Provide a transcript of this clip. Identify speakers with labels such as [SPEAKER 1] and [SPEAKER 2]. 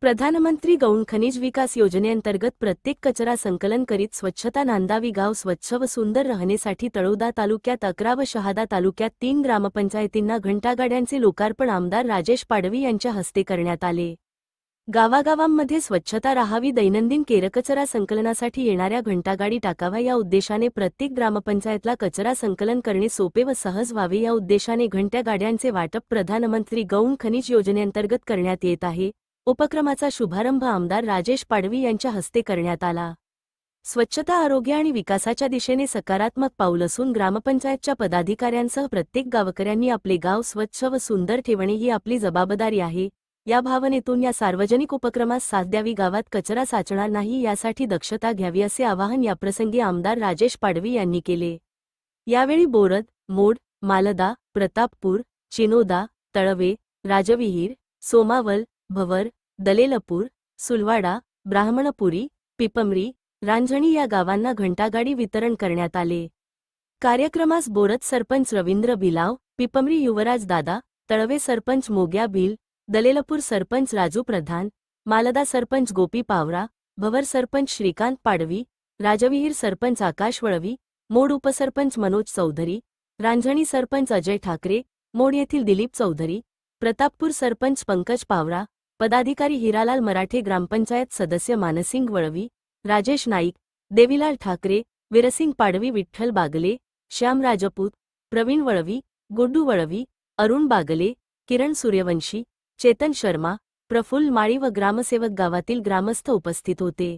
[SPEAKER 1] प्रधानमंत्री गौण खनिज विकास योजनेअंतर्गत प्रत्येक कचरा संकलन करीत स्वच्छता नांदावी, गाव स्वच्छ व सुंदर राहण्यासाठी तळोदा तालुक्यात 11 व शहादा तालुक्यात 3 ग्रामपंचायतींना घंटागाड्यांचे लोकार्पण आमदार राजेश पाडवी यांच्या हस्ते करण्यात आले। गावागावांमध्ये स्वच्छता राहावी, दैनंदिन केरकचरा संकलनासाठी येणाऱ्या घंटागाडी टाकाव्या या उद्देशाने प्रत्येक ग्रामपंचायतला कचरा संकलन करणे सोपे व सहज व्हावे या उद्देशाने घंट्या गाड्यांचे वाटप प्रधानमंत्री गौण खनिज योजनेअंतर्गत करण्यात येत आहे। उपक्रमाचा शुभारंभ आमदार राजेश पाडवी यांच्या हस्ते करण्यात आला। स्वच्छता आरोग्य आणि विकासाच्या दिशेने सकारात्मक पाऊल असून ग्रामपंचायतच्या पदाधिकाऱ्यांसह प्रत्येक गावकऱ्यांनी आपले गाव स्वच्छ व सुंदर ठेवणे ही आपली जबाबदारी आहे। या भावनेतून या सार्वजनिक उपक्रमास साथ द्यावी, गावात कचरा साचणार नाही यासाठी दक्षता घ्यावी असे आवाहन याप्रसंगी आमदार राजेश पाडवी यांनी केले। यावेळी बोरद, मोड, मालदा, प्रतापपूर, चिनोदा, तळवे, राजविहीर, सोमावल, भवर, दलेलपूर, सुलवाडा, ब्राह्मणपुरी, पिपमरी, रांजणी या गावांना घंटागाडी वितरण करण्यात आले। कार्यक्रमास बोरद सरपंच रवींद्र बिलाव, पिपमरी युवराज दादा, तळवे सरपंच मोग्या भिल, दलेलपूर सरपंच राजू प्रधान, मालदा सरपंच गोपी पावरा, भवर सरपंच श्रीकांत पाडवी, राजविहीर सरपंच आकाश वळवी, मोड उपसरपंच मनोज चौधरी, रांजणी सरपंच अजय ठाकरे, मोड येथील दिलीप चौधरी, प्रतापपूर सरपंच पंकज पावरा, पदाधिकारी हिरालाल मराठे, ग्रामपंचायत सदस्य मानसिंग वळवी, राजेश नाईक, देवीलाल ठाकरे, वीरसिंग पाडवी, विठ्ठल बागले, श्याम राजपूत, प्रवीण वळवी, गुड्डू वळवी, अरुण बागले, किरण सूर्यवंशी, चेतन शर्मा, प्रफुल्ल माळी व ग्रामसेवक गावातील ग्रामस्थ उपस्थित होते।